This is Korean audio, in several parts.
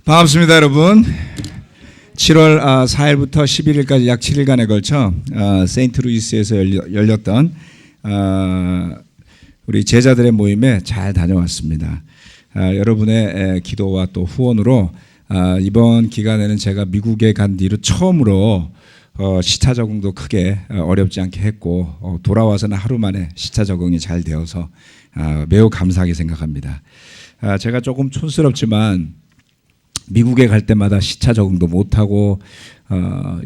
반갑습니다, 여러분. 7월 4일부터 11일까지 약 7일간에 걸쳐 세인트루이스에서 열렸던 우리 제자들의 모임에 잘 다녀왔습니다. 여러분의 기도와 또 후원으로 이번 기간에는 제가 미국에 간 뒤로 처음으로 시차 적응도 크게 어렵지 않게 했고 돌아와서는 하루 만에 시차 적응이 잘 되어서 매우 감사하게 생각합니다. 제가 조금 촌스럽지만 미국에 갈 때마다 시차 적응도 못하고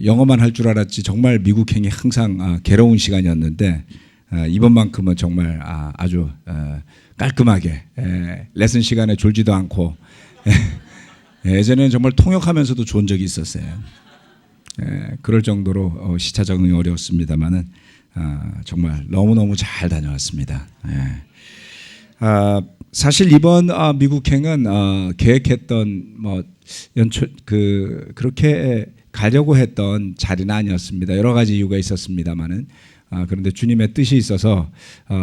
영어만 할 줄 알았지 정말 미국행이 항상 괴로운 시간이었는데 이번만큼은 정말 아주 깔끔하게 레슨 시간에 졸지도 않고 예전에는 정말 통역하면서도 좋은 적이 있었어요. 그럴 정도로 시차 적응이 어려웠습니다만은 정말 너무너무 잘 다녀왔습니다. 사실 이번 미국행은 계획했던 그렇게 가려고 했던 자리는 아니었습니다. 여러 가지 이유가 있었습니다만은 그런데 주님의 뜻이 있어서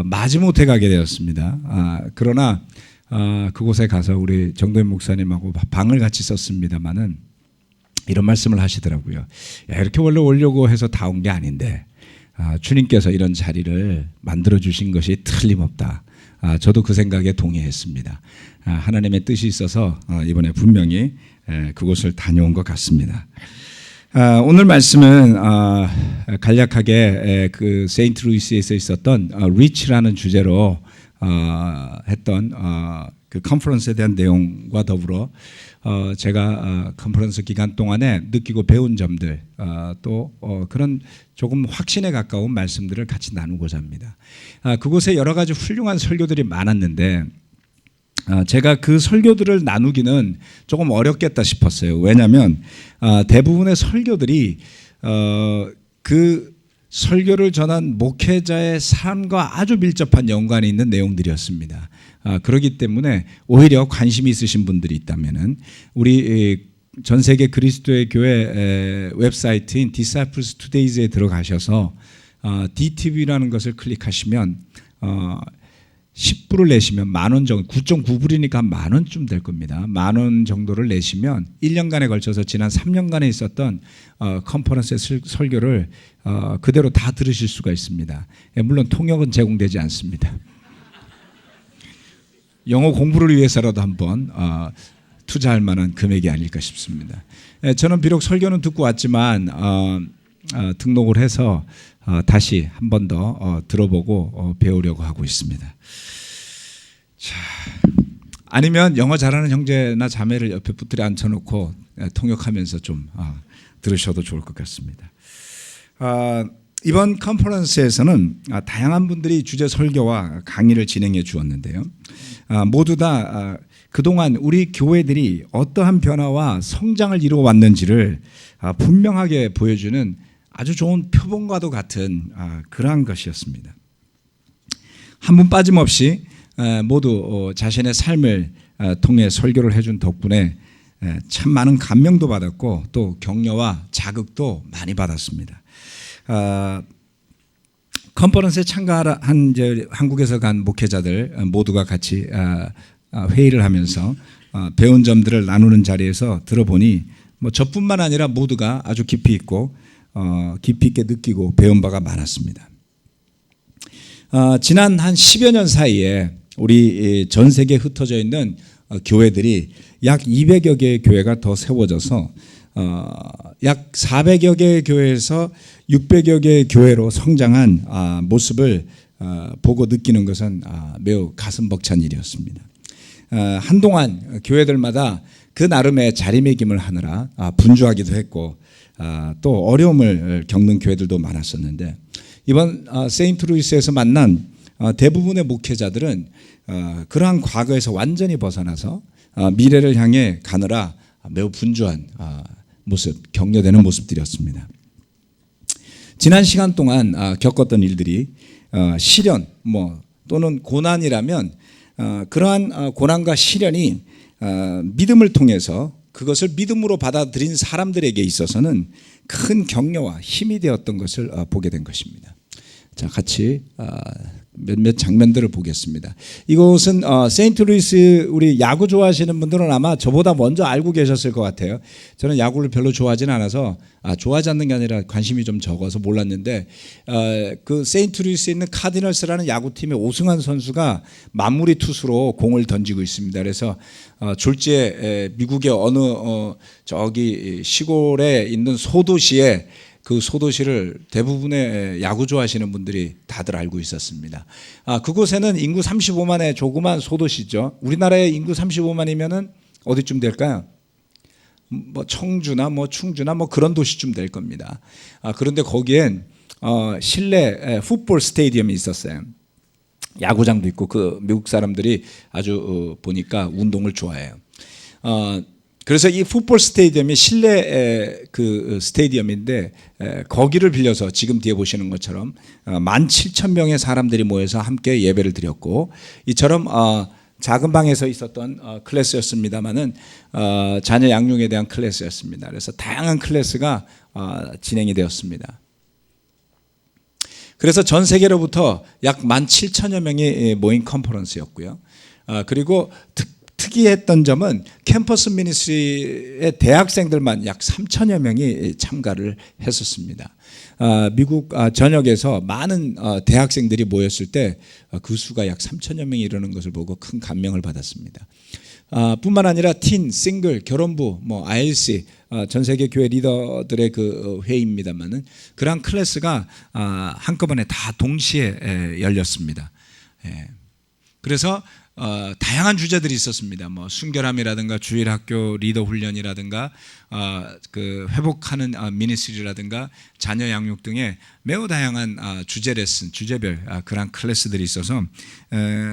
마지못해 가게 되었습니다. 그러나 그곳에 가서 우리 정도현 목사님하고 방을 같이 썼습니다만은 이런 말씀을 하시더라고요. 이렇게 원래 오려고 해서 다 온 게 아닌데 주님께서 이런 자리를 만들어 주신 것이 틀림없다. 저도 그 생각에 동의했습니다. 하나님의 뜻이 있어서 이번에 분명히 그곳을 다녀온 것 같습니다. 오늘 말씀은 간략하게 그 세인트루이스에서 있었던 리치라는 주제로 했던 그 컨퍼런스에 대한 내용과 더불어 제가 컨퍼런스 기간 동안에 느끼고 배운 점들 또 그런 조금 확신에 가까운 말씀들을 같이 나누고자 합니다. 그곳에 여러 가지 훌륭한 설교들이 많았는데 제가 그 설교들을 나누기는 조금 어렵겠다 싶었어요. 왜냐하면 대부분의 설교들이 그 설교를 전한 목회자의 삶과 아주 밀접한 연관이 있는 내용들이었습니다. 그렇기 때문에 오히려 관심이 있으신 분들이 있다면은 우리 전 세계 그리스도의 교회 웹사이트인 Disciples Today에 들어가셔서 DTV라는 것을 클릭하시면 10불을 내시면 만원 정도, 9.9불이니까 한 만원쯤 될 겁니다. 만원 정도를 내시면 1년간에 걸쳐서 지난 3년간에 있었던 컨퍼런스의 설교를 그대로 다 들으실 수가 있습니다. 물론 통역은 제공되지 않습니다. 영어 공부를 위해서라도 한번 투자할 만한 금액이 아닐까 싶습니다. 저는 비록 설교는 듣고 왔지만 등록을 해서 다시 한 번 더 들어보고 배우려고 하고 있습니다. 자, 아니면 영어 잘하는 형제나 자매를 옆에 붙들어 앉혀놓고 통역하면서 좀 들으셔도 좋을 것 같습니다. 이번 컨퍼런스에서는 다양한 분들이 주제 설교와 강의를 진행해 주었는데요. 모두 다 그동안 우리 교회들이 어떠한 변화와 성장을 이루어 왔는지를 분명하게 보여주는 아주 좋은 표본과도 같은 그러한 것이었습니다. 한 분 빠짐없이 모두 자신의 삶을 통해 설교를 해준 덕분에 참 많은 감명도 받았고 또 격려와 자극도 많이 받았습니다. 컨퍼런스에 참가한 이제 한국에서 간 목회자들 모두가 같이 회의를 하면서 배운 점들을 나누는 자리에서 들어보니 저뿐만 아니라 모두가 아주 깊이 있게 느끼고 배운 바가 많았습니다. 지난 한 10여 년 사이에 우리 전 세계에 흩어져 있는 교회들이 약 200여 개의 교회가 더 세워져서 약 400여 개의 교회에서 600여 개의 교회로 성장한 모습을 보고 느끼는 것은 매우 가슴 벅찬 일이었습니다. 한동안 교회들마다 그 나름의 자리매김을 하느라 분주하기도 했고 또 어려움을 겪는 교회들도 많았었는데 이번 세인트루이스에서 만난 대부분의 목회자들은 그러한 과거에서 완전히 벗어나서 미래를 향해 가느라 매우 분주한 모습, 격려되는 모습들이었습니다. 지난 시간 동안 겪었던 일들이 시련 또는 고난이라면 그러한 고난과 시련이 믿음을 통해서 그것을 믿음으로 받아들인 사람들에게 있어서는 큰 격려와 힘이 되었던 것을 보게 된 것입니다. 자, 같이 몇몇 장면들을 보겠습니다. 이곳은 세인트루이스, 우리 야구 좋아하시는 분들은 아마 저보다 먼저 알고 계셨을 것 같아요. 저는 야구를 별로 좋아하지는 않아서 좋아하지 않는 게 아니라 관심이 좀 적어서 몰랐는데 그 세인트루이스에 있는 카디널스라는 야구팀의 오승환 선수가 마무리 투수로 공을 던지고 있습니다. 그래서 졸지에 미국의 어느 저기 시골에 있는 소도시에 그 소도시를 대부분의 야구 좋아하시는 분들이 다들 알고 있었습니다. 그곳에는 인구 35만의 조그만 소도시죠. 우리나라의 인구 35만이면은 어디쯤 될까요? 뭐 청주나 뭐 충주나 뭐 그런 도시쯤 될 겁니다. 그런데 거기엔 실내 풋볼 스테디움이 있었어요. 야구장도 있고 그 미국 사람들이 아주 보니까 운동을 좋아해요. 그래서 이 풋볼 스테디움이 실내 그 스테디움인데 거기를 빌려서 지금 뒤에 보시는 것처럼 17,000명의 사람들이 모여서 함께 예배를 드렸고, 이처럼 작은 방에서 있었던 클래스였습니다만은 자녀 양육에 대한 클래스였습니다. 그래서 다양한 클래스가 진행이 되었습니다. 그래서 전 세계로부터 약 17,000여 명이 모인 컨퍼런스였고요. 그리고 특이했던 점은 캠퍼스 미니스트리의 대학생들만 약 3,000여 명이 참가를 했었습니다. 미국 전역에서 많은 대학생들이 모였을 때 그 수가 약 3,000여 명이 이르는 것을 보고 큰 감명을 받았습니다. 뿐만 아니라 틴, 싱글, 결혼부, 뭐 ILC, 전 세계 교회 리더들의 그 회의입니다만은 그러한 클래스가 한꺼번에 다 동시에 열렸습니다. 그래서 다양한 주제들이 있었습니다. 뭐 순결함이라든가 주일학교 리더 훈련이라든가 그 회복하는 미니스트리라든가 자녀 양육 등의 매우 다양한 주제 레슨, 주제별 그런 클래스들이 있어서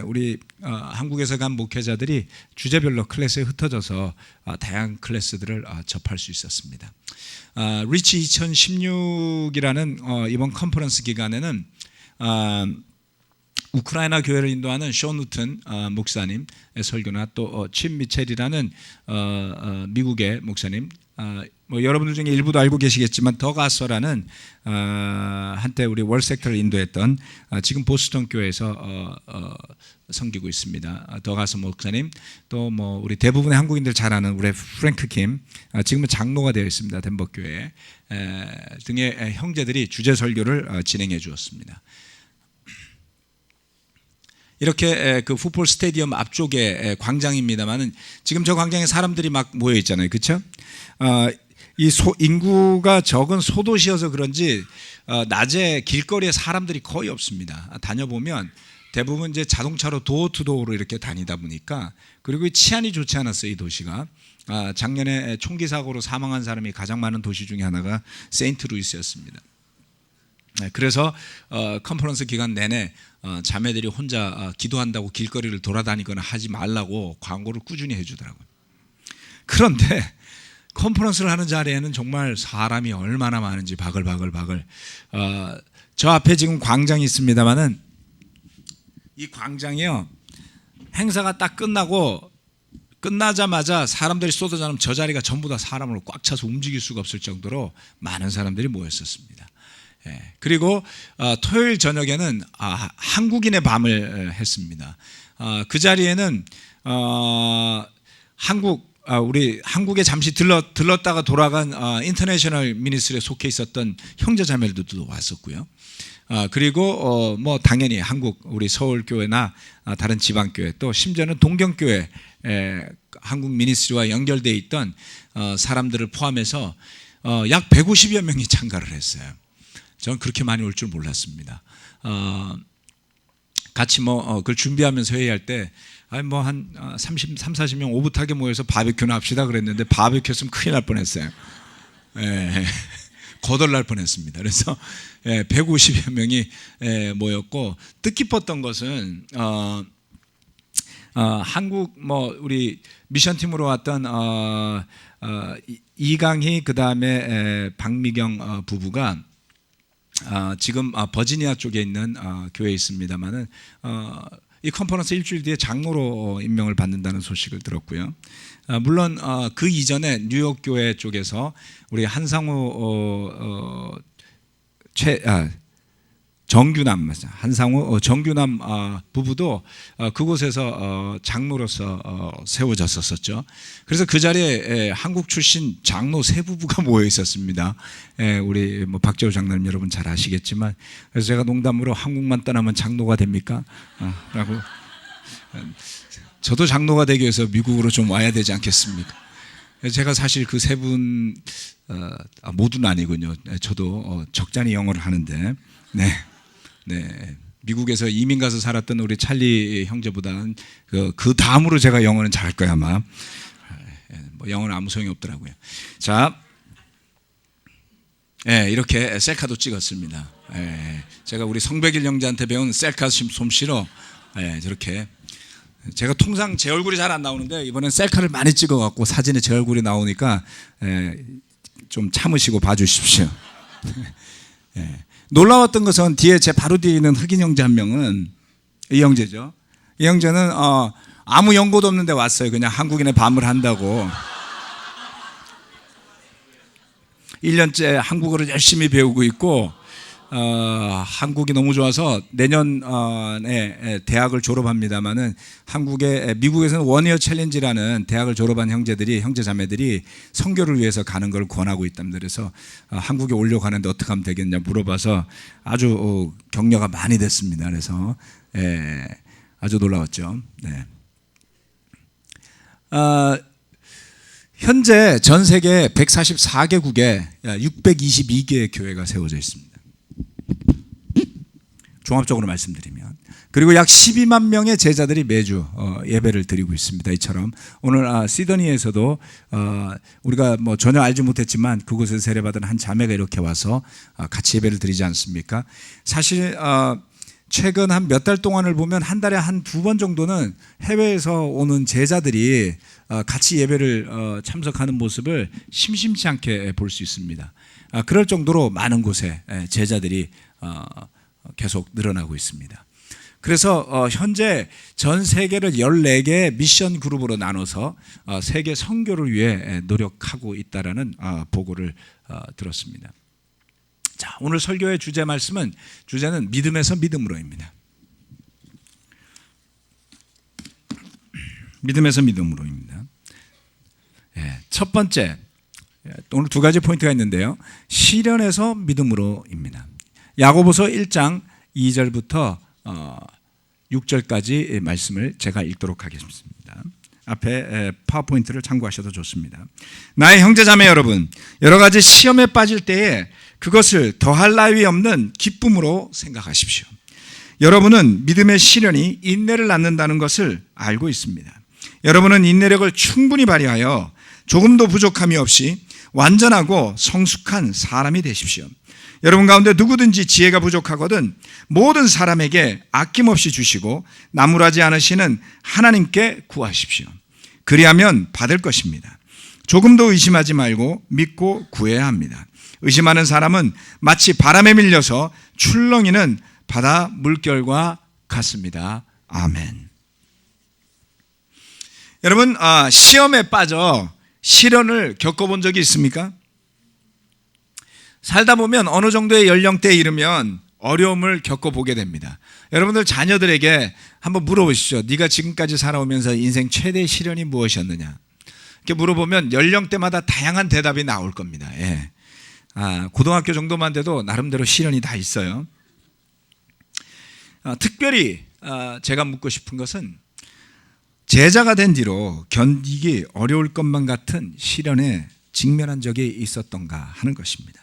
우리 한국에서 간 목회자들이 주제별로 클래스에 흩어져서 다양한 클래스들을 접할 수 있었습니다. 리치 2016이라는 이번 컨퍼런스 기간에는 우크라이나 교회를 인도하는 쇼 누튼 목사님 설교나 또 침 미첼이라는 미국의 목사님, 뭐 여러분들 중에 일부도 알고 계시겠지만 더 가서라는 한때 우리 월섹터를 인도했던 지금 보스턴 교회에서 섬기고 있습니다. 더 가서 목사님, 또 뭐 우리 대부분의 한국인들 잘 아는 우리 프랭크 킴, 지금은 장로가 되어 있습니다. 덴버 교회 등의 형제들이 주제 설교를 진행해 주었습니다. 이렇게 그 풋볼 스테디움 앞쪽에 광장입니다만은 지금 저 광장에 사람들이 막 모여 있잖아요, 그렇죠? 이 인구가 적은 소도시여서 그런지 낮에 길거리에 사람들이 거의 없습니다. 다녀보면 대부분 이제 자동차로 도어 투 도어로 이렇게 다니다 보니까, 그리고 치안이 좋지 않았어요, 이 도시가. 작년에 총기 사고로 사망한 사람이 가장 많은 도시 중에 하나가 세인트루이스였습니다. 그래서 컨퍼런스 기간 내내 자매들이 혼자 기도한다고 길거리를 돌아다니거나 하지 말라고 광고를 꾸준히 해주더라고요. 그런데 컨퍼런스를 하는 자리에는 정말 사람이 얼마나 많은지 바글바글. 저 앞에 지금 광장이 있습니다만은 이 광장이요, 행사가 딱 끝나자마자 사람들이 쏟아져 나오면 저 자리가 전부 다 사람으로 꽉 차서 움직일 수가 없을 정도로 많은 사람들이 모였었습니다. 그리고 토요일 저녁에는 한국인의 밤을 했습니다. 그 자리에는 우리 한국에 잠시 들렀다가 돌아간 인터내셔널 미니스트리에 속해 있었던 형제자매들도 왔었고요. 그리고 뭐 당연히 한국 우리 서울교회나 다른 지방교회, 또 심지어는 동경교회 한국 미니스트리와 연결되어 있던 사람들을 포함해서 약 150여 명이 참가를 했어요. 저는 그렇게 많이 올 줄 몰랐습니다. 같이 뭐 그걸 준비하면서 회의할 때 뭐 한 30-40명 오붓하게 모여서 바베큐나 합시다 그랬는데 바베큐 했으면 큰일 날 뻔했어요. 거덜날 뻔했습니다. 그래서 150여 명이 모였고, 뜻깊었던 것은 한국 뭐 우리 미션팀으로 왔던 이강희 그다음에 박미경 부부가 지금 버지니아 쪽에 있는 교회에 있습니다만은 이 컨퍼런스 일주일 뒤에 장로로 임명을 받는다는 소식을 들었고요. 물론 그 이전에 뉴욕 교회 쪽에서 우리 한상우 정규남 한상우 정규남 부부도 그곳에서 장로로서 세워졌었죠. 그래서 그 자리에 한국 출신 장로 세 부부가 모여 있었습니다. 우리 뭐 박재호 장로님 여러분 잘 아시겠지만, 그래서 제가 농담으로 한국만 떠나면 장로가 됩니까? 라고. 저도 장로가 되기 위해서 미국으로 좀 와야 되지 않겠습니까? 제가 사실 그 세 분 모두는 아니군요. 저도 적잖이 영어를 하는데, 네, 미국에서 이민 가서 살았던 우리 찰리 형제보다는 그 다음으로 제가 영어는 잘할 거야 아마. 뭐 영어는 아무 소용이 없더라고요. 자, 이렇게 셀카도 찍었습니다. 제가 우리 성백일 형제한테 배운 셀카 솜씨로 저렇게. 제가 통상 제 얼굴이 잘 안 나오는데 이번엔 셀카를 많이 찍어갖고 사진에 제 얼굴이 나오니까 좀 참으시고 봐주십시오. 놀라웠던 것은 뒤에 제 바로 뒤에 있는 흑인 형제 한 명은 이 형제죠. 이 형제는 아무 연고도 없는데 왔어요. 그냥 한국인의 밤을 한다고 1년째 한국어를 열심히 배우고 있고, 한국이 너무 좋아서 내년에 대학을 졸업합니다만은 미국에서는 원이어 챌린지라는 대학을 졸업한 형제 자매들이 선교를 위해서 가는 걸 권하고 있답니다. 그래서 한국에 오려고 하는데 어떻게 하면 되겠냐 물어봐서 아주 격려가 많이 됐습니다. 그래서 아주 놀라웠죠. 네. 현재 전 세계 144개국에 622개의 교회가 세워져 있습니다. 종합적으로 말씀드리면, 그리고 약 12만 명의 제자들이 매주 예배를 드리고 있습니다. 이처럼 오늘 시드니에서도 우리가 뭐 전혀 알지 못했지만 그곳에서 세례받은 한 자매가 이렇게 와서 같이 예배를 드리지 않습니까? 사실 최근 한 몇 달 동안을 보면 한 달에 한 2번 정도는 해외에서 오는 제자들이 같이 예배를 참석하는 모습을 심심치 않게 볼 수 있습니다. 그럴 정도로 많은 곳에 제자들이 계속 늘어나고 있습니다. 그래서 현재 전 세계를 14개의 미션 그룹으로 나눠서 세계 선교를 위해 노력하고 있다라는 보고를 들었습니다. 자, 오늘 설교의 주제는 믿음에서 믿음으로입니다. 믿음에서 믿음으로입니다. 첫 번째, 오늘 2가지 포인트가 있는데요. 시련에서 믿음으로입니다. 야고보서 1장 2절부터 6절까지 말씀을 제가 읽도록 하겠습니다. 앞에 파워포인트를 참고하셔도 좋습니다. 나의 형제자매 여러분, 여러 가지 시험에 빠질 때에 그것을 더할 나위 없는 기쁨으로 생각하십시오. 여러분은 믿음의 시련이 인내를 낳는다는 것을 알고 있습니다. 여러분은 인내력을 충분히 발휘하여 조금도 부족함이 없이 완전하고 성숙한 사람이 되십시오. 여러분 가운데 누구든지 지혜가 부족하거든 모든 사람에게 아낌없이 주시고 나무라지 않으시는 하나님께 구하십시오. 그리하면 받을 것입니다. 조금도 의심하지 말고 믿고 구해야 합니다. 의심하는 사람은 마치 바람에 밀려서 출렁이는 바다 물결과 같습니다. 아멘. 여러분, 시험에 빠져 시련을 겪어본 적이 있습니까? 살다 보면 어느 정도의 연령대에 이르면 어려움을 겪어보게 됩니다. 여러분들 자녀들에게 한번 물어보시죠. 네가 지금까지 살아오면서 인생 최대의 시련이 무엇이었느냐? 이렇게 물어보면 연령대마다 다양한 대답이 나올 겁니다. 고등학교 정도만 돼도 나름대로 시련이 다 있어요. 특별히 제가 묻고 싶은 것은 제자가 된 뒤로 견디기 어려울 것만 같은 시련에 직면한 적이 있었던가 하는 것입니다.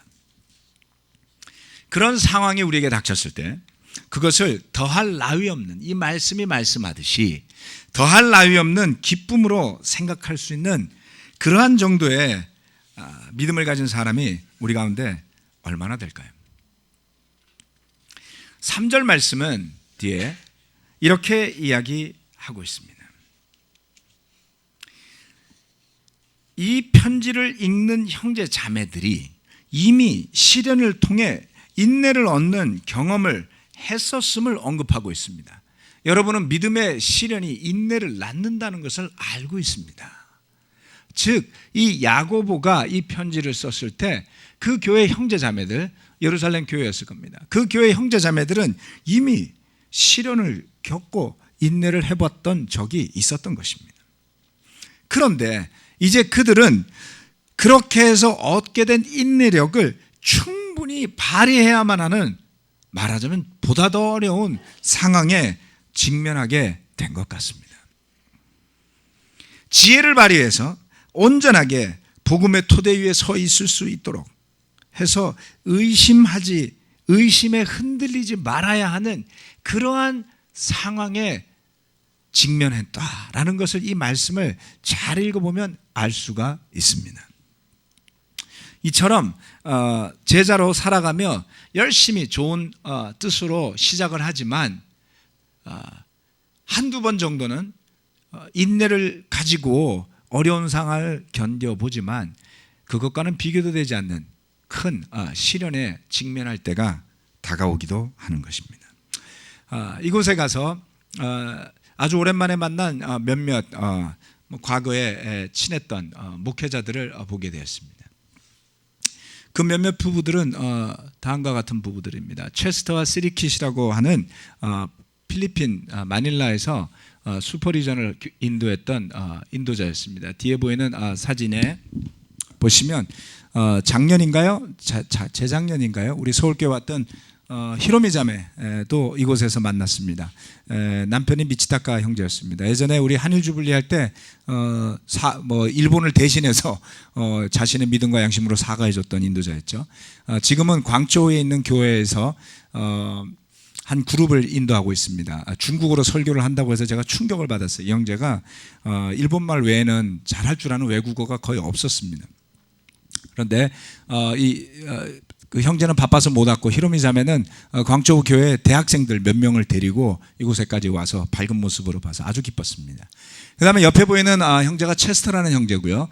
그런 상황이 우리에게 닥쳤을 때 그것을 더할 나위 없는, 이 말씀이 말씀하듯이 더할 나위 없는 기쁨으로 생각할 수 있는 그러한 정도의 믿음을 가진 사람이 우리 가운데 얼마나 될까요? 3절 말씀은 뒤에 이렇게 이야기하고 있습니다. 이 편지를 읽는 형제 자매들이 이미 시련을 통해 인내를 얻는 경험을 했었음을 언급하고 있습니다. 여러분은 믿음의 시련이 인내를 낳는다는 것을 알고 있습니다. 즉 이 야고보가 이 편지를 썼을 때 그 교회 형제자매들, 예루살렘 교회였을 겁니다. 그 교회 형제자매들은 이미 시련을 겪고 인내를 해봤던 적이 있었던 것입니다. 그런데 이제 그들은 그렇게 해서 얻게 된 인내력을 충분히 발휘해야만 하는, 말하자면 보다 더 어려운 상황에 직면하게 된 것 같습니다. 지혜를 발휘해서 온전하게 복음의 토대 위에 서 있을 수 있도록 해서 의심에 흔들리지 말아야 하는 그러한 상황에 직면했다라는 것을 이 말씀을 잘 읽어보면 알 수가 있습니다. 이처럼 제자로 살아가며 열심히 좋은 뜻으로 시작을 하지만 한두 번 정도는 인내를 가지고 어려운 상황을 견뎌보지만 그것과는 비교도 되지 않는 큰 시련에 직면할 때가 다가오기도 하는 것입니다. 이곳에 가서 아주 오랜만에 만난 몇몇 과거에 친했던 목회자들을 보게 되었습니다. 그 몇몇 부부들은 다음과 같은 부부들입니다. 체스터와 시리킷이라고 하는 필리핀 마닐라에서 슈퍼리전을 인도했던 인도자였습니다. 뒤에 보이는 사진에 보시면 작년인가요? 재작년인가요? 우리 서울교회 왔던 히로미 자매도 이곳에서 만났습니다. 남편이 미치타카 형제였습니다. 예전에 우리 한일 주불리 할 때 일본을 대신해서 자신의 믿음과 양심으로 사과해줬던 인도자였죠. 지금은 광저우에 있는 교회에서 한 그룹을 인도하고 있습니다. 중국어로 설교를 한다고 해서 제가 충격을 받았어요. 이 형제가 일본말 외에는 잘할 줄 아는 외국어가 거의 없었습니다. 그런데 그 형제는 바빠서 못 왔고 히로미 자매는 광저우 교회 대학생들 몇 명을 데리고 이곳에까지 와서 밝은 모습으로 봐서 아주 기뻤습니다. 그 다음에 옆에 보이는 형제가 체스터라는 형제고요.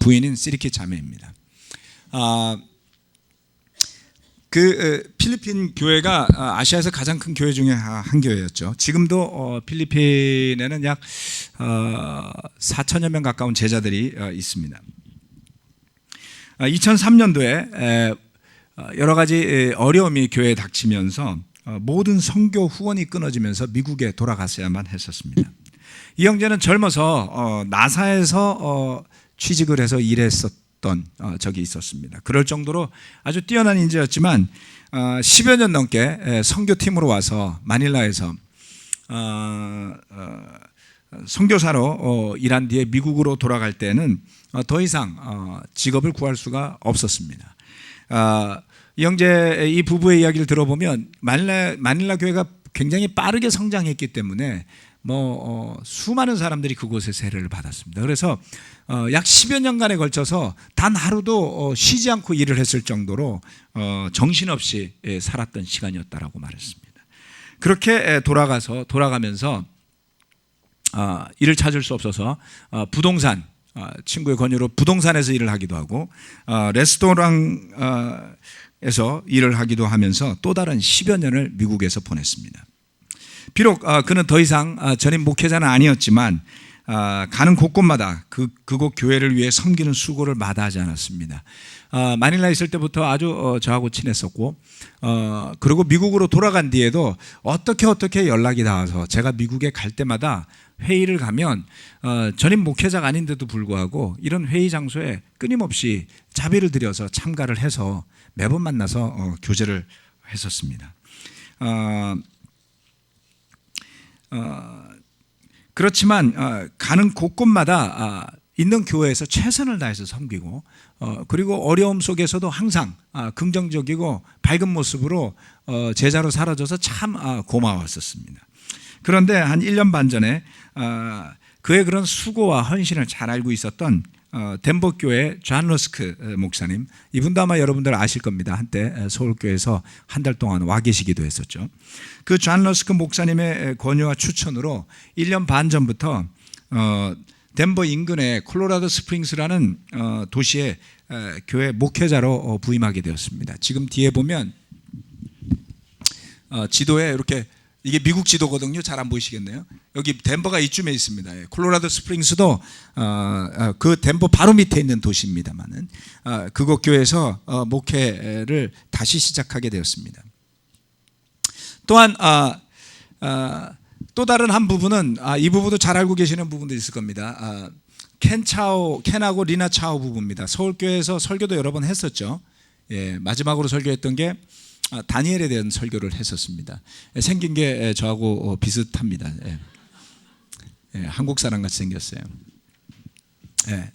부인인 시리키 자매입니다. 그 필리핀 교회가 아시아에서 가장 큰 교회 중에 한 교회였죠. 지금도 필리핀에는 약 4천여 명 가까운 제자들이 있습니다. 2003년도에 여러 가지 어려움이 교회에 닥치면서 모든 선교 후원이 끊어지면서 미국에 돌아갔어야만 했었습니다. 이 형제는 젊어서 나사에서 취직을 해서 일했었던 적이 있었습니다. 그럴 정도로 아주 뛰어난 인재였지만 10여 년 넘게 선교팀으로 와서 마닐라에서 선교사로 일한 뒤에 미국으로 돌아갈 때는 더 이상 직업을 구할 수가 없었습니다. 이 형제 이 부부의 이야기를 들어보면 마닐라 교회가 굉장히 빠르게 성장했기 때문에 수많은 사람들이 그곳에 세례를 받았습니다. 그래서 약 10여 년간에 걸쳐서 단 하루도 쉬지 않고 일을 했을 정도로 정신없이 살았던 시간이었다라고 말했습니다. 그렇게 돌아가면서 일을 찾을 수 없어서 부동산, 친구의 권유로 부동산에서 일을 하기도 하고 레스토랑에서 일을 하기도 하면서 또 다른 10여 년을 미국에서 보냈습니다. 비록 그는 더 이상 전임 목회자는 아니었지만 가는 곳곳마다 그곳 교회를 위해 섬기는 수고를 마다하지 않았습니다. 마닐라에 있을 때부터 아주 저하고 친했었고 그리고 미국으로 돌아간 뒤에도 어떻게 연락이 닿아서 제가 미국에 갈 때마다 회의를 가면 전임 목회자가 아닌데도 불구하고 이런 회의 장소에 끊임없이 자비를 들여서 참가를 해서 매번 만나서 교제를 했었습니다. 그렇지만 가는 곳곳마다 있는 교회에서 최선을 다해서 섬기고 그리고 어려움 속에서도 항상 긍정적이고 밝은 모습으로 제자로 살아줘서 참 고마웠었습니다. 그런데 한 1년 반 전에 그의 그런 수고와 헌신을 잘 알고 있었던 덴버 교회 존 러스크 목사님, 이분도 아마 여러분들 아실 겁니다. 한때 서울교회에서 한 달 동안 와 계시기도 했었죠. 그 존 러스크 목사님의 권유와 추천으로 1년 반 전부터 덴버 인근의 콜로라도 스프링스라는 도시에 교회 목회자로 부임하게 되었습니다. 지금 뒤에 보면 지도에 이렇게 이게 미국 지도거든요. 잘 안 보이시겠네요. 여기 덴버가 이쯤에 있습니다. 예, 콜로라도 스프링스도 그 덴버 바로 밑에 있는 도시입니다만은 그곳 교회에서 목회를 다시 시작하게 되었습니다. 또한 또 다른 한 부분은 이 부분도 잘 알고 계시는 부분도 있을 겁니다. 켄하고 리나 차오 부부입니다. 서울교회에서 설교도 여러 번 했었죠. 예, 마지막으로 설교했던 게 다니엘에 대한 설교를 했었습니다. 생긴 게 저하고 비슷합니다. 예. 예, 한국 사람 같이 생겼어요. 예.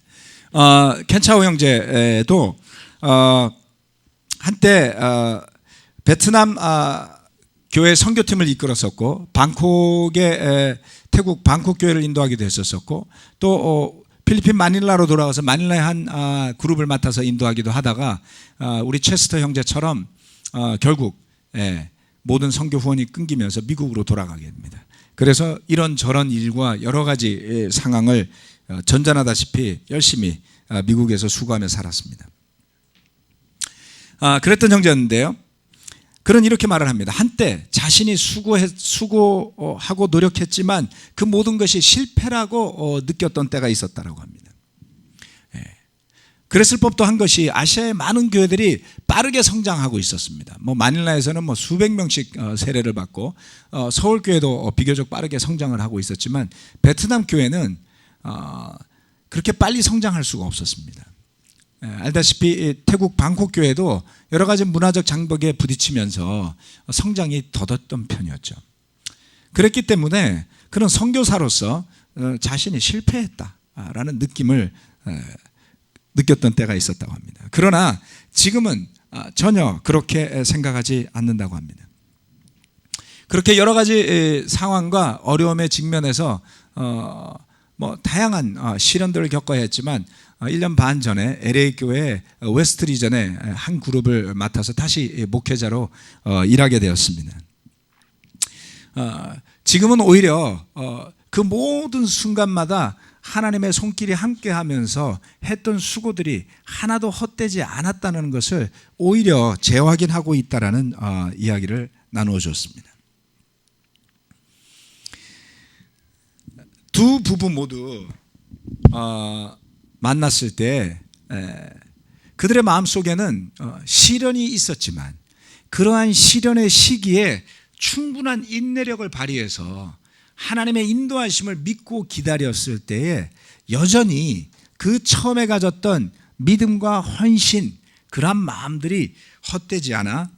켄차오 형제도 한때 베트남 교회 선교팀을 이끌었었고 방콕의 태국 방콕 교회를 인도하기도 했었고 또 필리핀 마닐라로 돌아가서 마닐라의 한 그룹을 맡아서 인도하기도 하다가 우리 체스터 형제처럼 결국 모든 선교 후원이 끊기면서 미국으로 돌아가게 됩니다. 그래서 이런저런 일과 여러 가지 상황을 전전하다시피 열심히 미국에서 수고하며 살았습니다. 그랬던 형제였는데요. 그는 이렇게 말을 합니다. 한때 자신이 수고하고 노력했지만 그 모든 것이 실패라고 느꼈던 때가 있었다라고 합니다. 그랬을 법도 한 것이 아시아의 많은 교회들이 빠르게 성장하고 있었습니다. 마닐라에서는 수백 명씩 세례를 받고 서울 교회도 비교적 빠르게 성장을 하고 있었지만 베트남 교회는 그렇게 빨리 성장할 수가 없었습니다. 알다시피 태국 방콕 교회도 여러 가지 문화적 장벽에 부딪히면서 성장이 더뎠던 편이었죠. 그랬기 때문에 그런 선교사로서 자신이 실패했다라는 느낌을 느꼈던 때가 있었다고 합니다. 그러나 지금은 전혀 그렇게 생각하지 않는다고 합니다. 그렇게 여러 가지 상황과 어려움에 직면해서 다양한 시련들을 겪어야 했지만 1년 반 전에 LA 교회 웨스트 리전의 한 그룹을 맡아서 다시 목회자로 일하게 되었습니다. 지금은 오히려 그 모든 순간마다 하나님의 손길이 함께하면서 했던 수고들이 하나도 헛되지 않았다는 것을 오히려 재확인하고 있다라는 이야기를 나누어 줬습니다. 두 부부 모두 만났을 때 그들의 마음속에는 시련이 있었지만 그러한 시련의 시기에 충분한 인내력을 발휘해서 하나님의 인도하심을 믿고 기다렸을 때에 여전히 그 처음에 가졌던 믿음과 헌신 그러한 마음들이 헛되지 않아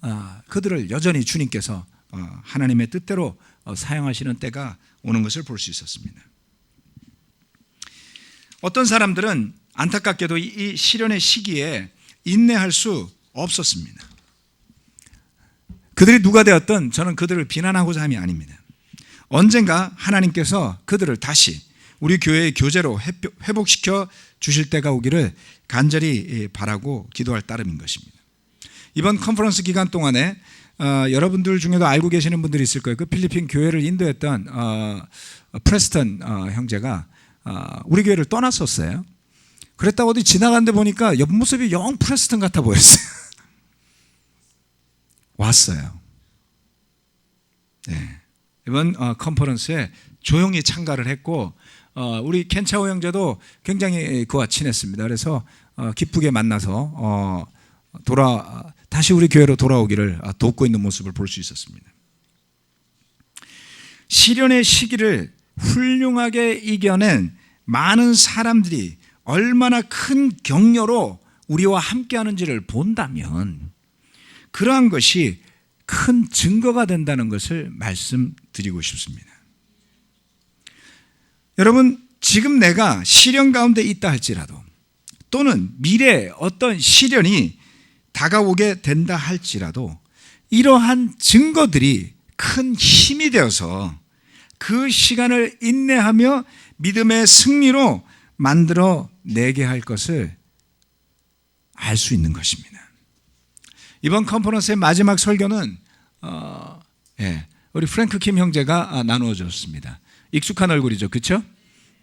그들을 여전히 주님께서 하나님의 뜻대로 사용하시는 때가 오는 것을 볼 수 있었습니다. 어떤 사람들은 안타깝게도 이 시련의 시기에 인내할 수 없었습니다. 그들이 누가 되었든 저는 그들을 비난하고자 함이 아닙니다. 언젠가 하나님께서 그들을 다시 우리 교회의 교제로 회복시켜 주실 때가 오기를 간절히 바라고 기도할 따름인 것입니다. 이번 컨퍼런스 기간 동안에 여러분들 중에도 알고 계시는 분들이 있을 거예요. 그 필리핀 교회를 인도했던 프레스턴 형제가 우리 교회를 떠났었어요. 그랬다고 어디 지나갔는데 보니까 옆모습이 영 프레스턴 같아 보였어요. 왔어요. 네. 이번 컨퍼런스에 조용히 참가를 했고 우리 켄차오 형제도 굉장히 그와 친했습니다. 그래서 기쁘게 만나서 다시 우리 교회로 돌아오기를 돕고 있는 모습을 볼 수 있었습니다. 시련의 시기를 훌륭하게 이겨낸 많은 사람들이 얼마나 큰 격려로 우리와 함께하는지를 본다면 그러한 것이 큰 증거가 된다는 것을 말씀드리고 싶습니다. 여러분, 지금 내가 시련 가운데 있다 할지라도 또는 미래에 어떤 시련이 다가오게 된다 할지라도 이러한 증거들이 큰 힘이 되어서 그 시간을 인내하며 믿음의 승리로 만들어 내게 할 것을 알 수 있는 것입니다. 이번 컨퍼런스의 마지막 설교는 우리 프랭크 킴 형제가 나누어 줬습니다. 익숙한 얼굴이죠, 그렇죠?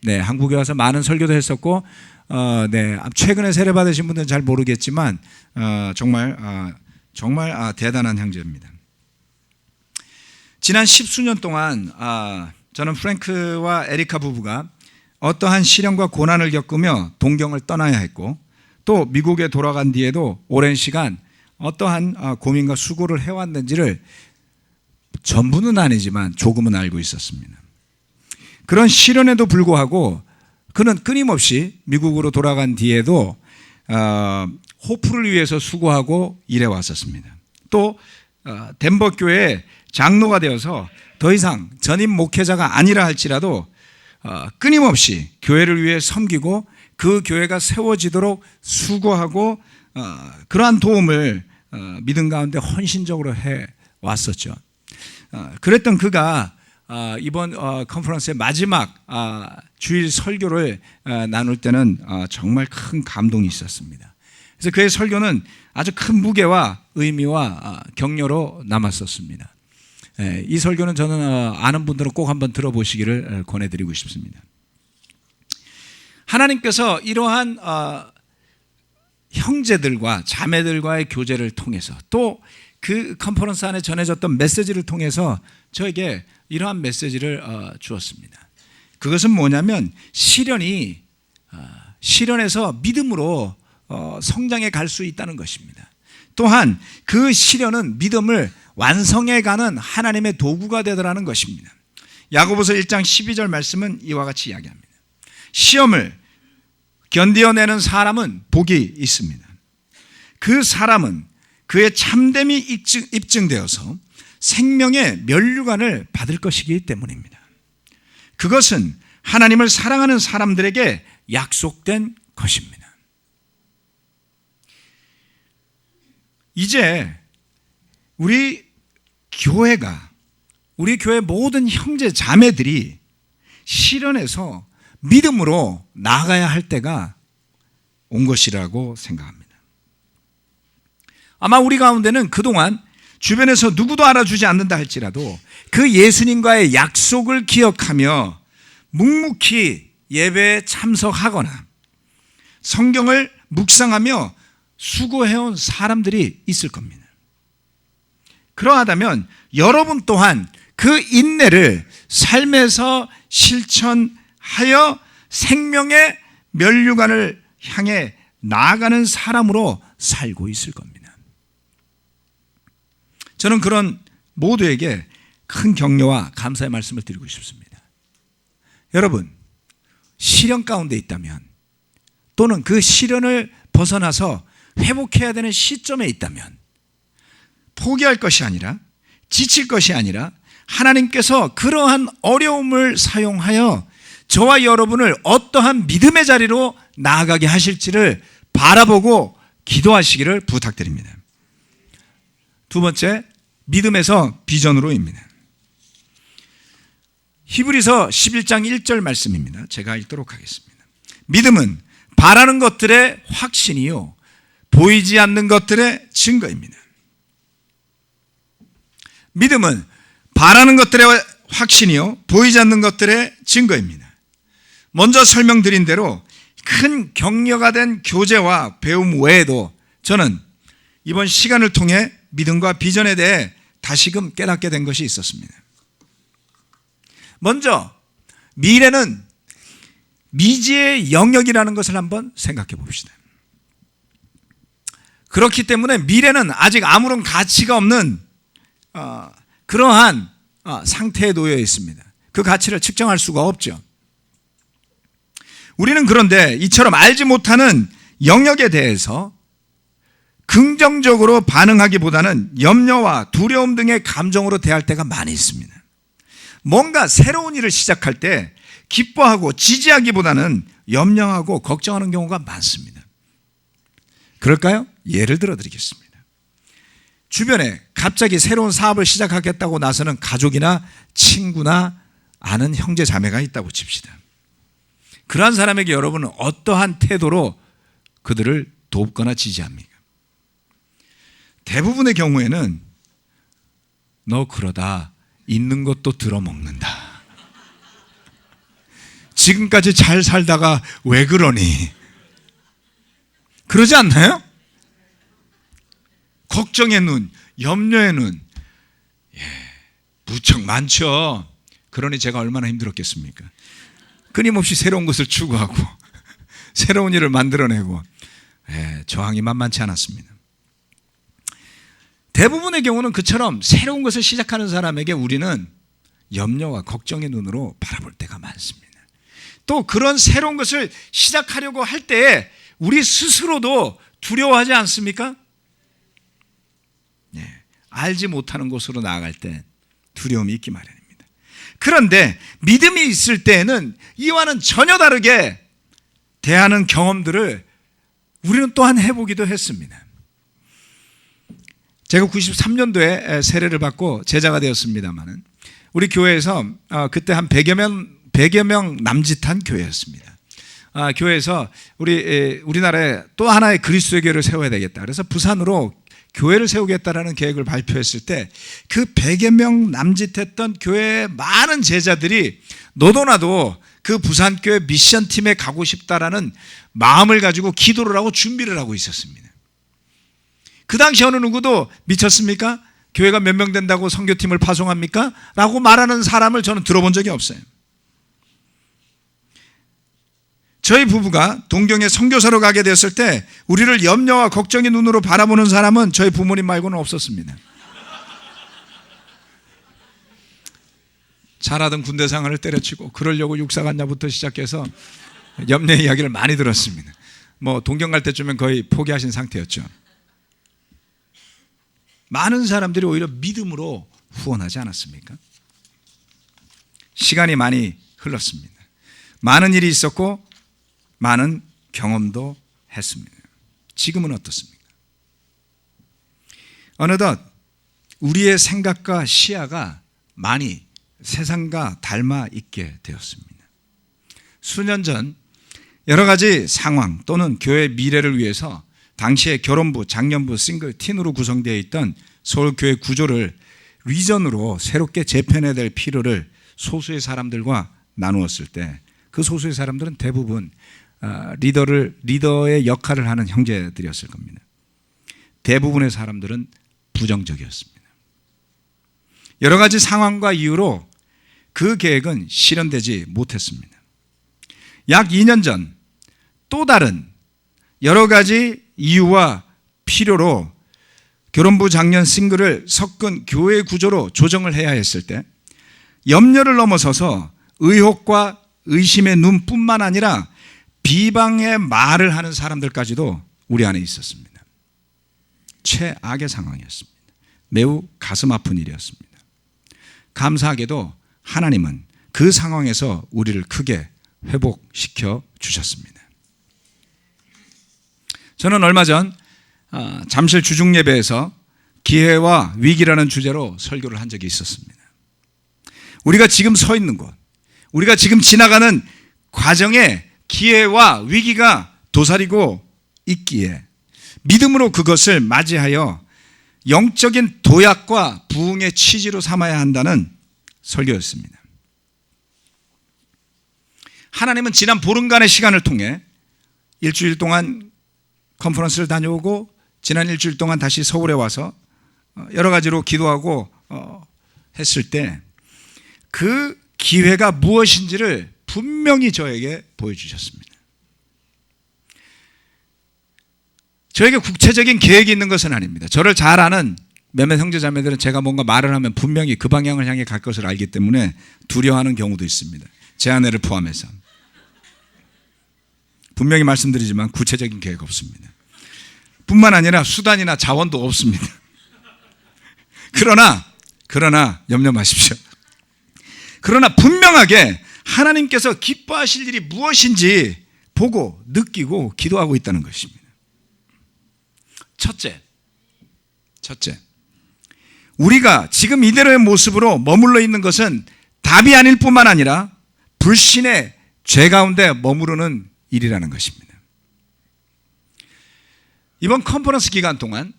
네, 한국에 와서 많은 설교도 했었고, 최근에 세례 받으신 분들은 잘 모르겠지만 정말 대단한 형제입니다. 지난 10수년 동안 저는 프랭크와 에리카 부부가 어떠한 시련과 고난을 겪으며 동경을 떠나야 했고, 또 미국에 돌아간 뒤에도 오랜 시간 어떠한 고민과 수고를 해왔는지를 전부는 아니지만 조금은 알고 있었습니다. 그런 시련에도 불구하고 그는 끊임없이 미국으로 돌아간 뒤에도 호프를 위해서 수고하고 일해왔었습니다. 또 덴버 교회의 장로가 되어서 더 이상 전임 목회자가 아니라 할지라도 끊임없이 교회를 위해 섬기고 그 교회가 세워지도록 수고하고 그러한 도움을 믿음 가운데 헌신적으로 해왔었죠. 그랬던 그가 이번 컨퍼런스의 마지막 주일 설교를 나눌 때는 정말 큰 감동이 있었습니다. 그래서 그의 설교는 아주 큰 무게와 의미와 격려로 남았었습니다. 이 설교는 저는 아는 분들은 꼭 한번 들어보시기를 권해드리고 싶습니다. 하나님께서 이러한 형제들과 자매들과의 교제를 통해서, 또 그 컨퍼런스 안에 전해졌던 메시지를 통해서 저에게 이러한 메시지를 주었습니다. 그것은 뭐냐면 시련에서 믿음으로 성장해 갈 수 있다는 것입니다. 또한 그 시련은 믿음을 완성해가는 하나님의 도구가 되더라는 것입니다. 야고보서 1장 12절 말씀은 이와 같이 이야기합니다. 시험을 견디어내는 사람은 복이 있습니다. 그 사람은 그의 참됨이 입증되어서 생명의 면류관을 받을 것이기 때문입니다. 그것은 하나님을 사랑하는 사람들에게 약속된 것입니다. 이제 우리 교회 모든 형제 자매들이 시련에서 믿음으로 나아가야 할 때가 온 것이라고 생각합니다. 아마 우리 가운데는 그동안 주변에서 누구도 알아주지 않는다 할지라도 그 예수님과의 약속을 기억하며 묵묵히 예배에 참석하거나 성경을 묵상하며 수고해온 사람들이 있을 겁니다. 그러하다면 여러분 또한 그 인내를 삶에서 실천하여 생명의 면류관을 향해 나아가는 사람으로 살고 있을 겁니다. 저는 그런 모두에게 큰 격려와 감사의 말씀을 드리고 싶습니다. 여러분, 시련 가운데 있다면, 또는 그 시련을 벗어나서 회복해야 되는 시점에 있다면 포기할 것이 아니라, 지칠 것이 아니라 하나님께서 그러한 어려움을 사용하여 저와 여러분을 어떠한 믿음의 자리로 나아가게 하실지를 바라보고 기도하시기를 부탁드립니다. 두 번째, 믿음에서 비전으로입니다. 히브리서 11장 1절 말씀입니다. 제가 읽도록 하겠습니다. 믿음은 바라는 것들의 확신이요 보이지 않는 것들의 증거입니다. 믿음은 바라는 것들의 확신이요 보이지 않는 것들의 증거입니다. 먼저 설명드린 대로 큰 격려가 된 교제와 배움 외에도 저는 이번 시간을 통해 믿음과 비전에 대해 다시금 깨닫게 된 것이 있었습니다. 먼저 미래는 미지의 영역이라는 것을 한번 생각해 봅시다. 그렇기 때문에 미래는 아직 아무런 가치가 없는 그러한 상태에 놓여 있습니다. 그 가치를 측정할 수가 없죠. 우리는 그런데 이처럼 알지 못하는 영역에 대해서 긍정적으로 반응하기보다는 염려와 두려움 등의 감정으로 대할 때가 많이 있습니다. 뭔가 새로운 일을 시작할 때 기뻐하고 지지하기보다는 염려하고 걱정하는 경우가 많습니다. 그럴까요? 예를 들어 드리겠습니다. 주변에 갑자기 새로운 사업을 시작하겠다고 나서는 가족이나 친구나 아는 형제 자매가 있다고 칩시다. 그러한 사람에게 여러분은 어떠한 태도로 그들을 돕거나 지지합니까? 대부분의 경우에는 너 그러다 있는 것도 들어먹는다. 지금까지 잘 살다가 왜 그러니? 그러지 않나요? 걱정의 눈, 염려의 눈. 무척 많죠. 그러니 제가 얼마나 힘들었겠습니까? 끊임없이 새로운 것을 추구하고 새로운 일을 만들어내고 저항이 만만치 않았습니다. 대부분의 경우는 그처럼 새로운 것을 시작하는 사람에게 우리는 염려와 걱정의 눈으로 바라볼 때가 많습니다. 또 그런 새로운 것을 시작하려고 할 때에 우리 스스로도 두려워하지 않습니까? 알지 못하는 곳으로 나아갈 때 두려움이 있기 마련입니다. 그런데 믿음이 있을 때에는 이와는 전혀 다르게 대하는 경험들을 우리는 또한 해보기도 했습니다. 제가 93년도에 세례를 받고 제자가 되었습니다마는 우리 교회에서 그때 한 100여 명 남짓한 교회였습니다. 교회에서 우리나라에 또 하나의 그리스도의 교회를 세워야 되겠다. 그래서 부산으로 교회를 세우겠다라는 계획을 발표했을 때 그 100여 명 남짓했던 교회의 많은 제자들이 너도 나도 그 부산교회 미션팀에 가고 싶다라는 마음을 가지고 기도를 하고 준비를 하고 있었습니다. 그 당시 어느 누구도 미쳤습니까? 교회가 몇 명 된다고 선교팀을 파송합니까? 라고 말하는 사람을 저는 들어본 적이 없어요. 저희 부부가 동경에 선교사로 가게 됐을 때 우리를 염려와 걱정의 눈으로 바라보는 사람은 저희 부모님 말고는 없었습니다. 잘하던 군대 생활을 때려치고 그러려고 육사 갔냐부터 시작해서 염려 이야기를 많이 들었습니다. 동경 갈 때쯤엔 거의 포기하신 상태였죠. 많은 사람들이 오히려 믿음으로 후원하지 않았습니까? 시간이 많이 흘렀습니다. 많은 일이 있었고 많은 경험도 했습니다. 지금은 어떻습니까? 어느덧 우리의 생각과 시야가 많이 세상과 닮아 있게 되었습니다. 수년 전 여러 가지 상황 또는 교회 미래를 위해서 당시에 결혼부, 장년부, 싱글, 틴으로 구성되어 있던 서울교회 구조를 리전으로 새롭게 재편해야 될 필요를 소수의 사람들과 나누었을 때 그 소수의 사람들은 대부분 리더의 역할을 하는 형제들이었을 겁니다. 대부분의 사람들은 부정적이었습니다. 여러 가지 상황과 이유로 그 계획은 실현되지 못했습니다. 약 2년 전 또 다른 여러 가지 이유와 필요로 결혼부 장년 싱글을 섞은 교회 구조로 조정을 해야 했을 때 염려를 넘어서서 의혹과 의심의 눈뿐만 아니라 비방의 말을 하는 사람들까지도 우리 안에 있었습니다. 최악의 상황이었습니다. 매우 가슴 아픈 일이었습니다. 감사하게도 하나님은 그 상황에서 우리를 크게 회복시켜 주셨습니다. 저는 얼마 전 잠실 주중예배에서 기회와 위기라는 주제로 설교를 한 적이 있었습니다. 우리가 지금 서 있는 곳, 우리가 지금 지나가는 과정에 기회와 위기가 도사리고 있기에 믿음으로 그것을 맞이하여 영적인 도약과 부흥의 취지로 삼아야 한다는 설교였습니다. 하나님은 지난 보름간의 시간을 통해 일주일 동안 컨퍼런스를 다녀오고 지난 일주일 동안 다시 서울에 와서 여러 가지로 기도하고 했을 때 그 기회가 무엇인지를 분명히 저에게 보여주셨습니다. 저에게 구체적인 계획이 있는 것은 아닙니다. 저를 잘 아는 몇몇 형제자매들은 제가 뭔가 말을 하면 분명히 그 방향을 향해 갈 것을 알기 때문에 두려워하는 경우도 있습니다. 제 아내를 포함해서. 분명히 말씀드리지만 구체적인 계획 없습니다. 뿐만 아니라 수단이나 자원도 없습니다. 그러나 염려 마십시오. 그러나 분명하게 하나님께서 기뻐하실 일이 무엇인지 보고 느끼고 기도하고 있다는 것입니다. 첫째, 우리가 지금 이대로의 모습으로 머물러 있는 것은 답이 아닐 뿐만 아니라 불신의 죄 가운데 머무르는 일이라는 것입니다. 이번 컨퍼런스 기간 동안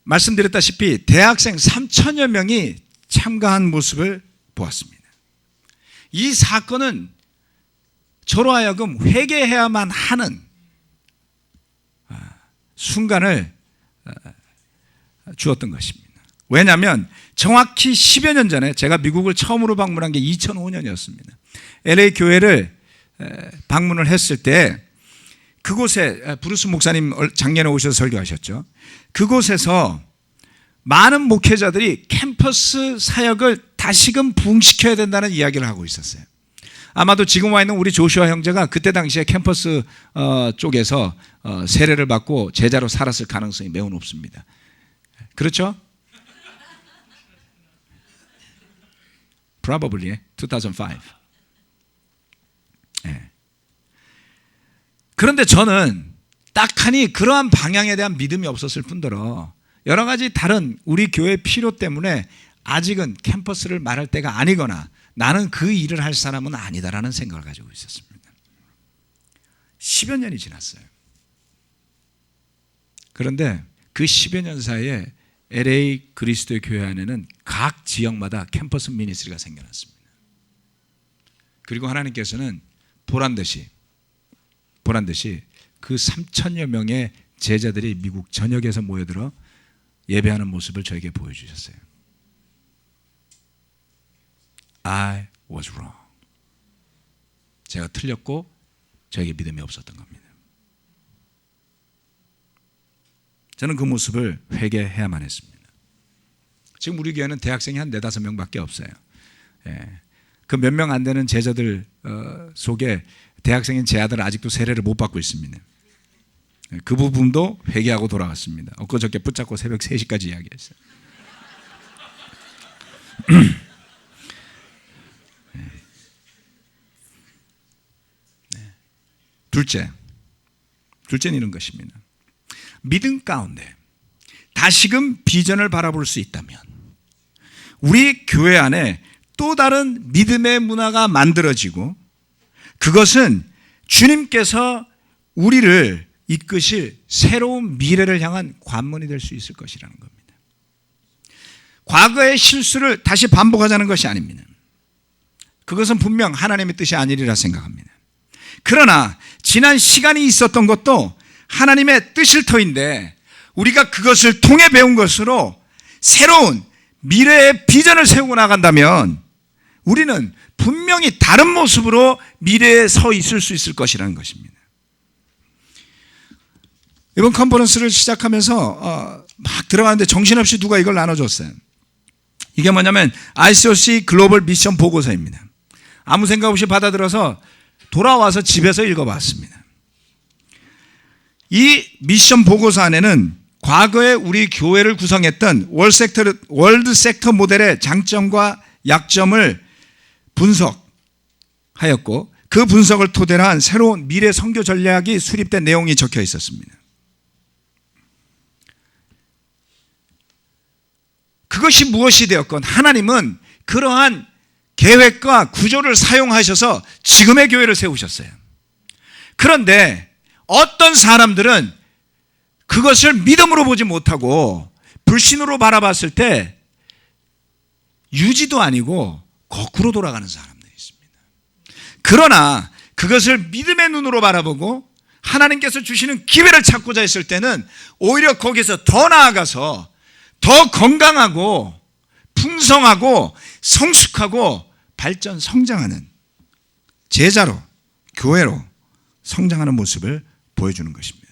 말씀드렸다시피 대학생 3천여 명이 참가한 모습을 보았습니다. 이 사건은 저로 하여금 회개해야만 하는 순간을 주었던 것입니다. 왜냐하면 정확히 10여 년 전에 제가 미국을 처음으로 방문한 게 2005년이었습니다. LA 교회를 방문을 했을 때 그곳에 브루스 목사님 작년에 오셔서 설교하셨죠. 그곳에서 많은 목회자들이 캠퍼스 사역을 다시금 부흥시켜야 된다는 이야기를 하고 있었어요. 아마도 지금 와 있는 우리 조슈아 형제가 그때 당시에 캠퍼스 쪽에서 세례를 받고 제자로 살았을 가능성이 매우 높습니다. 그렇죠? Probably 2005. 네. 그런데 저는 딱하니 그러한 방향에 대한 믿음이 없었을 뿐더러 여러 가지 다른 우리 교회 필요 때문에 아직은 캠퍼스를 말할 때가 아니거나 나는 그 일을 할 사람은 아니다라는 생각을 가지고 있었습니다. 10여 년이 지났어요. 그런데 그 10여 년 사이에 LA 그리스도의 교회 안에는 각 지역마다 캠퍼스 미니스트리가 생겨났습니다. 그리고 하나님께서는 보란듯이 그 3천여 명의 제자들이 미국 전역에서 모여들어 예배하는 모습을 저에게 보여주셨어요. I was wrong. 제가 틀렸고 저에게 믿음이 없었던 겁니다. 저는 그 모습을 회개해야만 했습니다. 지금 우리 교회는 대학생이 한 4-5명밖에 없어요. 그 몇 명 안 되는 제자들 속에 대학생인 제 아들은 아직도 세례를 못 받고 있습니다. 그 부분도 회개하고 돌아갔습니다. 엊그저께 붙잡고 새벽 3시까지 이야기했어요. 둘째는 이런 것입니다. 믿음 가운데 다시금 비전을 바라볼 수 있다면 우리 교회 안에 또 다른 믿음의 문화가 만들어지고 그것은 주님께서 우리를 이끄실 새로운 미래를 향한 관문이 될 수 있을 것이라는 겁니다. 과거의 실수를 다시 반복하자는 것이 아닙니다. 그것은 분명 하나님의 뜻이 아니리라 생각합니다. 그러나 지난 시간이 있었던 것도 하나님의 뜻일 터인데 우리가 그것을 통해 배운 것으로 새로운 미래의 비전을 세우고 나간다면 우리는 분명히 다른 모습으로 미래에 서 있을 수 있을 것이라는 것입니다. 이번 컨퍼런스를 시작하면서 막 들어가는데 정신없이 누가 이걸 나눠줬어요. 이게 뭐냐면 ICOC 글로벌 미션 보고서입니다. 아무 생각 없이 받아들여서 돌아와서 집에서 읽어봤습니다. 이 미션 보고서 안에는 과거에 우리 교회를 구성했던 월드 섹터 모델의 장점과 약점을 분석하였고 그 분석을 토대로 한 새로운 미래 선교 전략이 수립된 내용이 적혀 있었습니다. 그것이 무엇이 되었건 하나님은 그러한 계획과 구조를 사용하셔서 지금의 교회를 세우셨어요. 그런데 어떤 사람들은 그것을 믿음으로 보지 못하고 불신으로 바라봤을 때 유지도 아니고 거꾸로 돌아가는 사람들이 있습니다. 그러나 그것을 믿음의 눈으로 바라보고 하나님께서 주시는 기회를 찾고자 했을 때는 오히려 거기서 더 나아가서 더 건강하고 풍성하고 성숙하고 발전 성장하는 제자로 교회로 성장하는 모습을 보여주는 것입니다.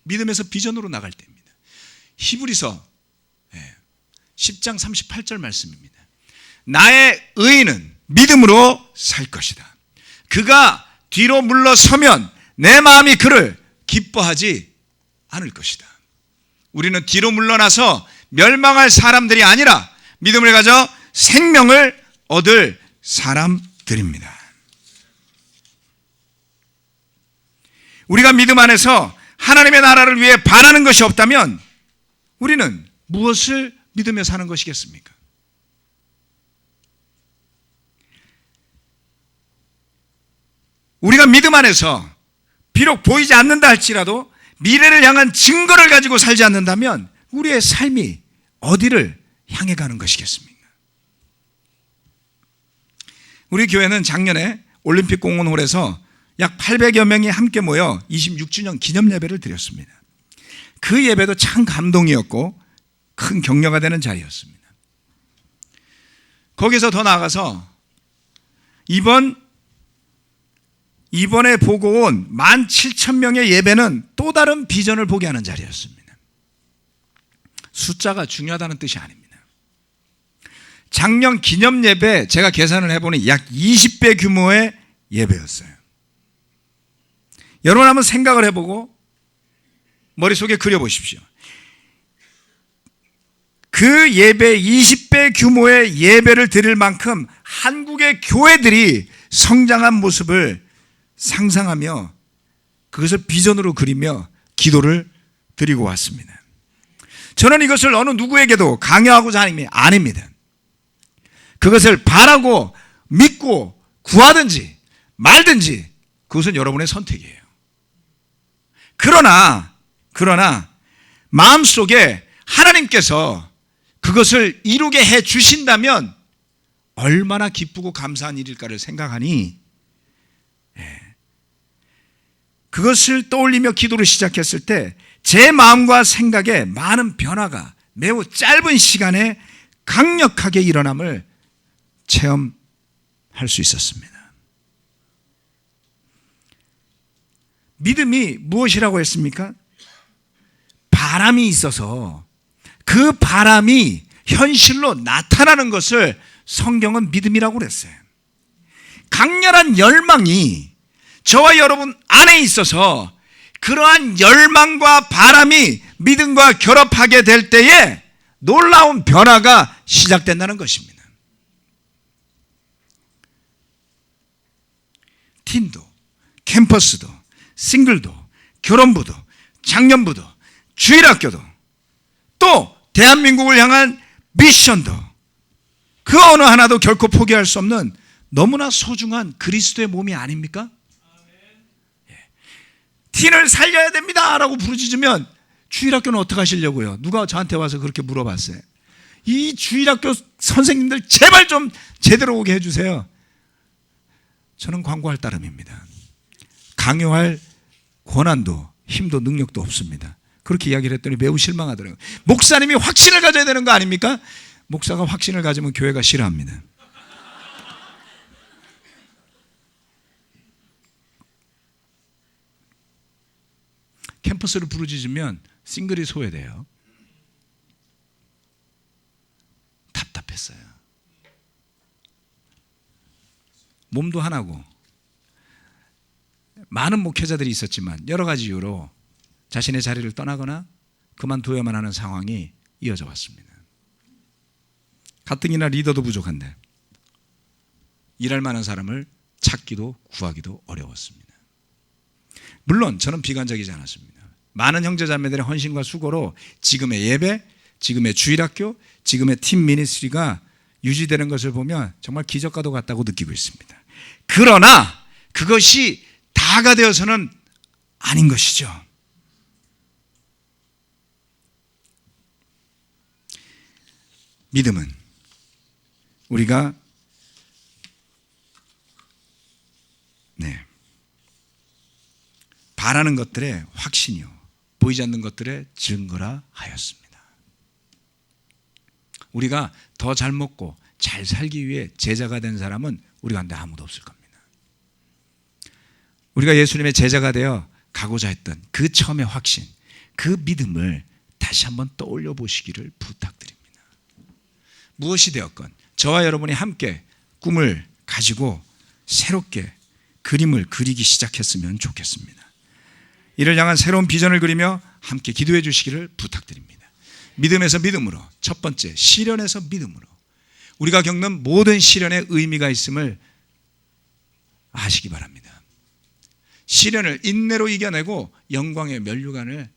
믿음에서 비전으로 나갈 때입니다. 히브리서 10장 38절 말씀입니다. 나의 의인은 믿음으로 살 것이다. 그가 뒤로 물러서면 내 마음이 그를 기뻐하지 않을 것이다. 우리는 뒤로 물러나서 멸망할 사람들이 아니라 믿음을 가져 생명을 얻을 사람들입니다. 우리가 믿음 안에서 하나님의 나라를 위해 바라는 것이 없다면 우리는 무엇을 믿으며 사는 것이겠습니까? 우리가 믿음 안에서 비록 보이지 않는다 할지라도 미래를 향한 증거를 가지고 살지 않는다면 우리의 삶이 어디를 향해 가는 것이겠습니까? 우리 교회는 작년에 올림픽 공원홀에서 약 800여 명이 함께 모여 26주년 기념 예배를 드렸습니다. 그 예배도 참 감동이었고 큰 격려가 되는 자리였습니다. 거기서 더 나아가서 이번에 보고 온 17,000명의 예배는 또 다른 비전을 보게 하는 자리였습니다. 숫자가 중요하다는 뜻이 아닙니다. 작년 기념 예배 제가 계산을 해보니 약 20배 규모의 예배였어요. 여러분 한번 생각을 해보고 머릿속에 그려보십시오. 그 예배 20배 규모의 예배를 드릴 만큼 한국의 교회들이 성장한 모습을 상상하며 그것을 비전으로 그리며 기도를 드리고 왔습니다. 저는 이것을 어느 누구에게도 강요하고자 하는 게 아닙니다. 그것을 바라고 믿고 구하든지 말든지 그것은 여러분의 선택이에요. 그러나 마음속에 하나님께서 그것을 이루게 해 주신다면 얼마나 기쁘고 감사한 일일까를 생각하니 그것을 떠올리며 기도를 시작했을 때 제 마음과 생각에 많은 변화가 매우 짧은 시간에 강력하게 일어남을 체험할 수 있었습니다. 믿음이 무엇이라고 했습니까? 바람이 있어서 그 바람이 현실로 나타나는 것을 성경은 믿음이라고 그랬어요. 강렬한 열망이 저와 여러분 안에 있어서 그러한 열망과 바람이 믿음과 결합하게 될 때에 놀라운 변화가 시작된다는 것입니다. 팀도, 캠퍼스도, 싱글도, 결혼부도, 장년부도, 주일학교도, 또 대한민국을 향한 미션도 그 어느 하나도 결코 포기할 수 없는 너무나 소중한 그리스도의 몸이 아닙니까? 틴을 살려야 됩니다 라고 부르짖으면 주일학교는 어떻게 하시려고요? 누가 저한테 와서 그렇게 물어봤어요. 이 주일학교 선생님들 제발 좀 제대로 오게 해주세요. 저는 광고할 따름입니다. 강요할 권한도 힘도 능력도 없습니다. 그렇게 이야기를 했더니 매우 실망하더라고요. 목사님이 확신을 가져야 되는 거 아닙니까? 목사가 확신을 가지면 교회가 싫어합니다. 캠퍼스를 부르짖으면 싱글이 소외돼요. 답답했어요. 몸도 하나고 많은 목회자들이 있었지만 여러 가지 이유로 자신의 자리를 떠나거나 그만두어야만 하는 상황이 이어져 왔습니다. 가뜩이나 리더도 부족한데 일할 만한 사람을 찾기도 구하기도 어려웠습니다. 물론 저는 비관적이지 않았습니다. 많은 형제자매들의 헌신과 수고로 지금의 예배, 지금의 주일학교, 지금의 팀 미니스트리가 유지되는 것을 보면 정말 기적과도 같다고 느끼고 있습니다. 그러나 그것이 다가 되어서는 아닌 것이죠. 믿음은 우리가 바라는 것들의 확신이요 보이지 않는 것들의 증거라 하였습니다. 우리가 더 잘 먹고 잘 살기 위해 제자가 된 사람은 우리 가운데 아무도 없을 겁니다. 우리가 예수님의 제자가 되어 가고자 했던 그 처음의 확신, 그 믿음을 다시 한번 떠올려 보시기를 부탁드립니다. 무엇이 되었건 저와 여러분이 함께 꿈을 가지고 새롭게 그림을 그리기 시작했으면 좋겠습니다. 이를 향한 새로운 비전을 그리며 함께 기도해 주시기를 부탁드립니다. 믿음에서 믿음으로, 첫 번째 시련에서 믿음으로 우리가 겪는 모든 시련에 의미가 있음을 아시기 바랍니다. 시련을 인내로 이겨내고 영광의 면류관을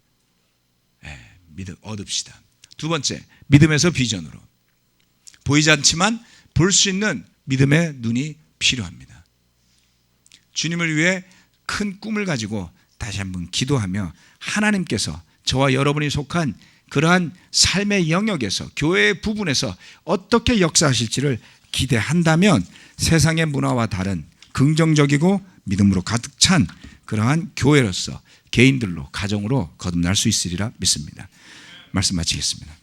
얻읍시다. 두 번째, 믿음에서 비전으로 보이지 않지만 볼 수 있는 믿음의 눈이 필요합니다. 주님을 위해 큰 꿈을 가지고 다시 한번 기도하며 하나님께서 저와 여러분이 속한 그러한 삶의 영역에서 교회의 부분에서 어떻게 역사하실지를 기대한다면 세상의 문화와 다른 긍정적이고 믿음으로 가득 찬 그러한 교회로서 개인들로 가정으로 거듭날 수 있으리라 믿습니다. 말씀 마치겠습니다.